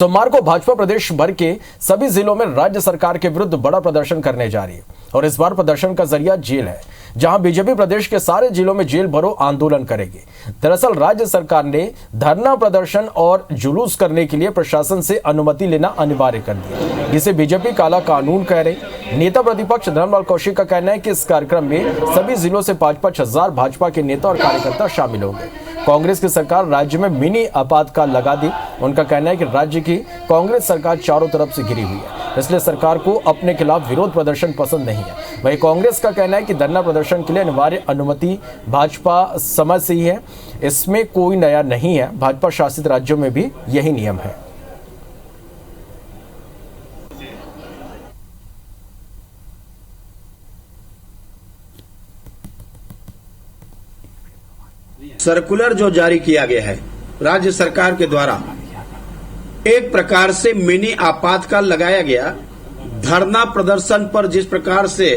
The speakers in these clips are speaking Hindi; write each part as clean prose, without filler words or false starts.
सोमवार को भाजपा प्रदेश भर के सभी जिलों में राज्य सरकार के विरुद्ध बड़ा प्रदर्शन करने जा रही है और इस बार प्रदर्शन का जरिया जेल है, जहां बीजेपी प्रदेश के सारे जिलों में जेल भरो आंदोलन करेगी। दरअसल राज्य सरकार ने धरना प्रदर्शन और जुलूस करने के लिए प्रशासन से अनुमति लेना अनिवार्य कर दिया, जिसे बीजेपी काला कानून कह रही। नेता प्रतिपक्ष धर्मलाल कौशिक का कहना है कि इस कार्यक्रम में सभी जिलों से 5-5 हजार भाजपा के नेता और कार्यकर्ता शामिल होंगे। कांग्रेस की सरकार राज्य में मिनी आपातकाल लगा दी। उनका कहना है कि राज्य की कांग्रेस सरकार चारों तरफ से घिरी हुई है, इसलिए सरकार को अपने खिलाफ विरोध प्रदर्शन पसंद नहीं है। वहीं कांग्रेस का कहना है कि धरना प्रदर्शन के लिए अनिवार्य अनुमति भाजपा समय से ही है, इसमें कोई नया नहीं है। भाजपा शासित राज्यों में भी यही नियम है। सर्कुलर जो जारी किया गया है राज्य सरकार के द्वारा, एक प्रकार से मिनी आपातकाल लगाया गया। धरना प्रदर्शन पर जिस प्रकार से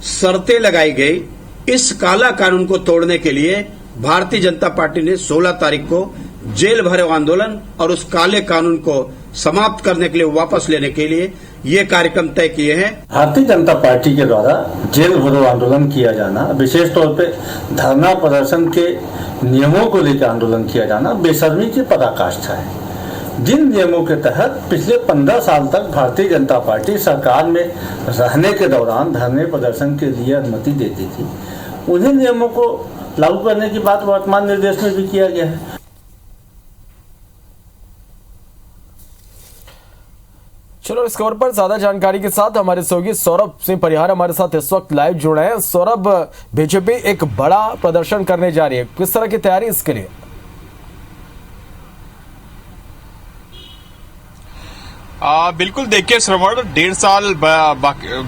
शर्तें लगाई गई, इस काला कानून को तोड़ने के लिए भारतीय जनता पार्टी ने 16 तारीख को जेल भरो आंदोलन और उस काले कानून को समाप्त करने के लिए, वापस लेने के लिए ये कार्यक्रम तय किए हैं। भारतीय जनता पार्टी के द्वारा जेल भरो आंदोलन किया जाना, विशेष तौर पे धरना प्रदर्शन के नियमों को लेकर आंदोलन किया जाना बेशर्मी की पराकाष्ठा है। जिन नियमों के तहत पिछले 15 साल तक भारतीय जनता पार्टी सरकार में रहने के दौरान धरने प्रदर्शन के लिए अनुमति देती थी, उन्हीं नियमों को लागू करने की बात वर्तमान निर्देश में भी किया गया है। चलो, इस खबर पर ज्यादा जानकारी के साथ हमारे सहयोगी सौरभ सिंह परिहार हमारे साथ इस वक्त लाइव जुड़े हैं। सौरभ, बीजेपी एक बड़ा प्रदर्शन करने जा रही है, किस तरह की तैयारी इसके लिए? बिल्कुल, देखिए श्रवण, 1.5 साल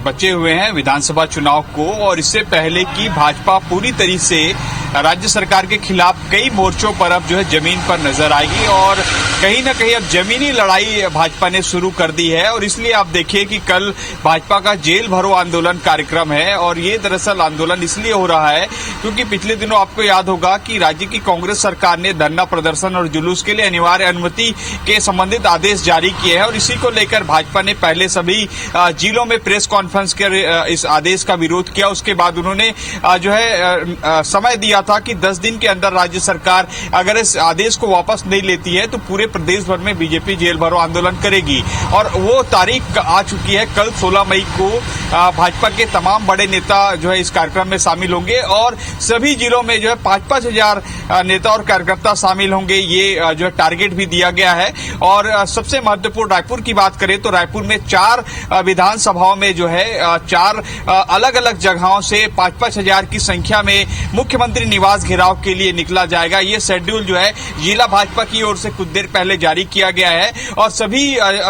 बचे हुए हैं विधानसभा चुनाव को, और इससे पहले की भाजपा पूरी तरीके से राज्य सरकार के खिलाफ कई मोर्चों पर अब जो है जमीन पर नजर आएगी और कहीं ना कहीं अब जमीनी लड़ाई भाजपा ने शुरू कर दी है। और इसलिए आप देखिए कि कल भाजपा का जेल भरो आंदोलन कार्यक्रम है, और ये दरअसल आंदोलन इसलिए हो रहा है क्योंकि पिछले दिनों आपको याद होगा कि राज्य की कांग्रेस सरकार ने धरना प्रदर्शन और जुलूस के लिए अनिवार्य अनुमति के संबंधित आदेश जारी किए हैं, और इसी को लेकर भाजपा ने पहले सभी जिलों में प्रेस कॉन्फ्रेंस कर इस आदेश का विरोध किया। उसके बाद उन्होंने जो है समय दिया था कि 10 दिन के अंदर राज्य सरकार अगर इस आदेश को वापस नहीं लेती है तो पूरे प्रदेश भर में बीजेपी जेल भरो आंदोलन करेगी, और वो तारीख आ चुकी है। कल 16 मई को भाजपा के तमाम बड़े नेता जो है इस कार्यक्रम में शामिल होंगे और सभी जिलों में जो है 5-5 हजार नेता और कार्यकर्ता शामिल होंगे। ये जो है टारगेट भी दिया गया है। और सबसे महत्वपूर्ण रायपुर की बात करें तो रायपुर में 4 विधानसभाओं में जो है 4 अलग अलग जगहों से 5-5 हजार की संख्या में मुख्यमंत्री निवास घेराव के लिए निकला जाएगा। ये शेड्यूल जो है जिला भाजपा की ओर से कुछ देर पहले जारी किया गया है, और सभी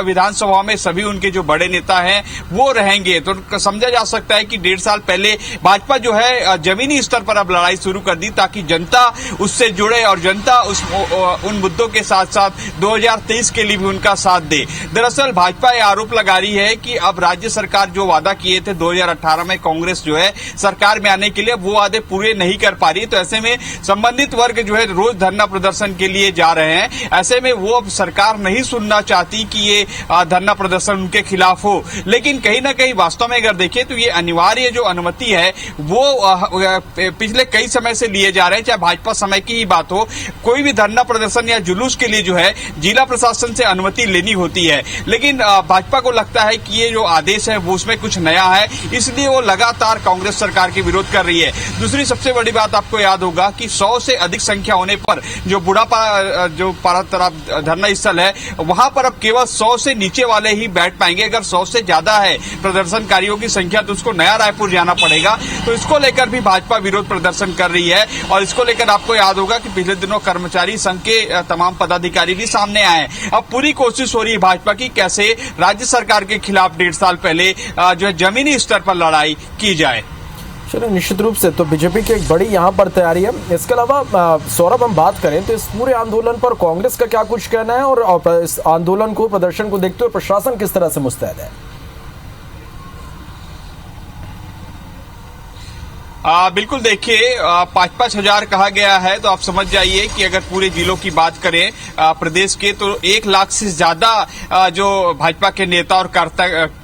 विधानसभाओं में सभी उनके जो बड़े नेता हैं वो रहेंगे। तो समझा जा सकता है कि 1.5 साल पहले भाजपा जो है जमीनी स्तर पर अब लड़ाई शुरू कर दी ताकि जनता उससे जुड़े और जनता उन मुद्दों के साथ साथ 2023 के लिए भी उनका साथ दे। दरअसल भाजपा ये आरोप लगा रही है कि अब राज्य सरकार जो वादा किए थे 2018 में कांग्रेस जो है सरकार में आने के लिए, वो वादे पूरे नहीं कर पा रही। तो ऐसे में संबंधित वर्ग जो है रोज धरना प्रदर्शन के लिए जा रहे हैं। ऐसे में वो अब सरकार नहीं सुनना चाहती कि ये धरना प्रदर्शन उनके खिलाफ हो। लेकिन कहीं ना कहीं वास्तव में अगर देखें तो ये अनिवार्य जो अनुमति है वो पिछले कई समय से लिए जा रहे हैं। चाहे भाजपा समय की ही बात हो, कोई भी धरना प्रदर्शन या जुलूस के लिए जो है जिला प्रशासन से अनुमति लेनी होती है। लेकिन भाजपा को लगता है कि ये जो आदेश है वो उसमें कुछ नया है, इसलिए वो लगातार कांग्रेस सरकार के विरोध कर रही है। दूसरी सबसे बड़ी बात आपको याद होगा कि 100 से अधिक संख्या होने पर जो बुढ़ापा जो तरफ धरना स्थल है वहां पर अब केवल 100 से नीचे वाले ही बैठ पाएंगे। अगर 100 से ज्यादा है प्रदर्शनकारियों की संख्या तो उसको नया रायपुर जाना पड़ेगा। तो इसको लेकर भी भाजपा विरोध प्रदर्शन कर रही है, और इसको लेकर आपको याद होगा कि पिछले दिनों कर्मचारी संघ के तमाम पदाधिकारी भी सामने आए। अब पूरी कोशिश हो रही है भाजपा की कैसे राज्य सरकार के खिलाफ 1.5 साल पहले जो है जमीनी स्तर पर लड़ाई की जाए। चलो, निश्चित रूप से तो बीजेपी की एक बड़ी यहाँ पर तैयारी है। इसके अलावा सौरभ, हम बात करें तो इस पूरे आंदोलन पर कांग्रेस का क्या कुछ कहना है, और इस आंदोलन को, प्रदर्शन को देखते हुए प्रशासन किस तरह से मुस्तैद है? बिल्कुल देखिए 5-5 हजार कहा गया है, तो आप समझ जाइए कि अगर पूरे जिलों की बात करें प्रदेश के, तो 1 लाख से ज्यादा जो भाजपा के नेता और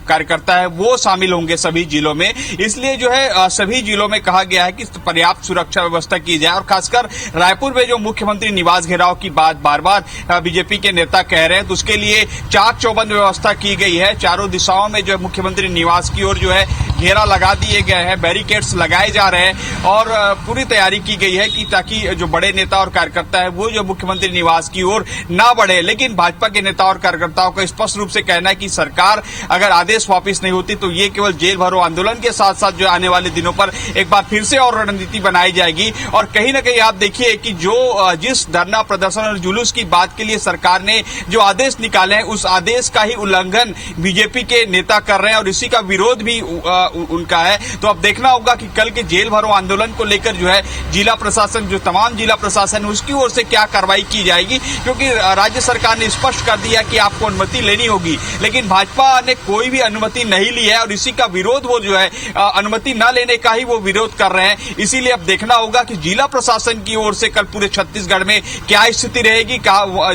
कार्यकर्ता है वो शामिल होंगे सभी जिलों में। इसलिए जो है सभी जिलों में कहा गया है कि पर्याप्त सुरक्षा व्यवस्था की जाए, और खासकर रायपुर में जो मुख्यमंत्री निवास घेराव की बात बार बार बीजेपी के नेता कह रहे हैं, तो उसके लिए चाक चौबंद व्यवस्था की गई है। चारों दिशाओं में जो है मुख्यमंत्री निवास की ओर जो है घेरा लगा दिए गए हैं, बैरिकेड्स लगाए जा रहे हैं, और पूरी तैयारी की गई है कि ताकि जो बड़े नेता और कार्यकर्ता है वो जो मुख्यमंत्री निवास की ओर ना बढ़े। लेकिन भाजपा के नेता और कार्यकर्ताओं का स्पष्ट रूप से कहना है कि सरकार अगर आदेश वापस नहीं होती तो ये केवल जेल भरो आंदोलन के साथ साथ जो आने वाले दिनों पर एक बार फिर से और रणनीति बनाई जाएगी। और कहीं ना कहीं आप देखिए कि जो जिस धरना प्रदर्शन और जुलूस की बात के लिए सरकार ने जो आदेश निकाले हैं, उस आदेश का ही उल्लंघन बीजेपी के नेता कर रहे हैं और इसी का विरोध भी उनका है। तो अब देखना होगा कि कल के जेल भरो आंदोलन को लेकर जो है जिला प्रशासन, जो तमाम जिला प्रशासन उसकी ओर से क्या कार्रवाई की जाएगी, क्योंकि राज्य सरकार ने स्पष्ट कर दिया कि आपको अनुमति लेनी होगी, लेकिन भाजपा ने कोई भी अनुमति नहीं ली है और इसी का विरोध वो जो है अनुमति न लेने का ही वो विरोध कर रहे हैं। इसीलिए अब देखना होगा कि जिला प्रशासन की ओर से कल पूरे छत्तीसगढ़ में क्या स्थिति रहेगी,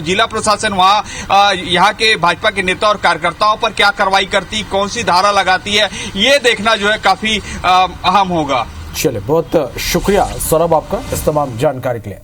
जिला प्रशासन वहां यहाँ के भाजपा के नेता और कार्यकर्ताओं पर क्या कार्रवाई करती, कौन सी धारा लगाती है, ये देखना जो है काफी अहम होगा। चलिए, बहुत शुक्रिया सौरभ आपका इस तमाम जानकारी के लिए।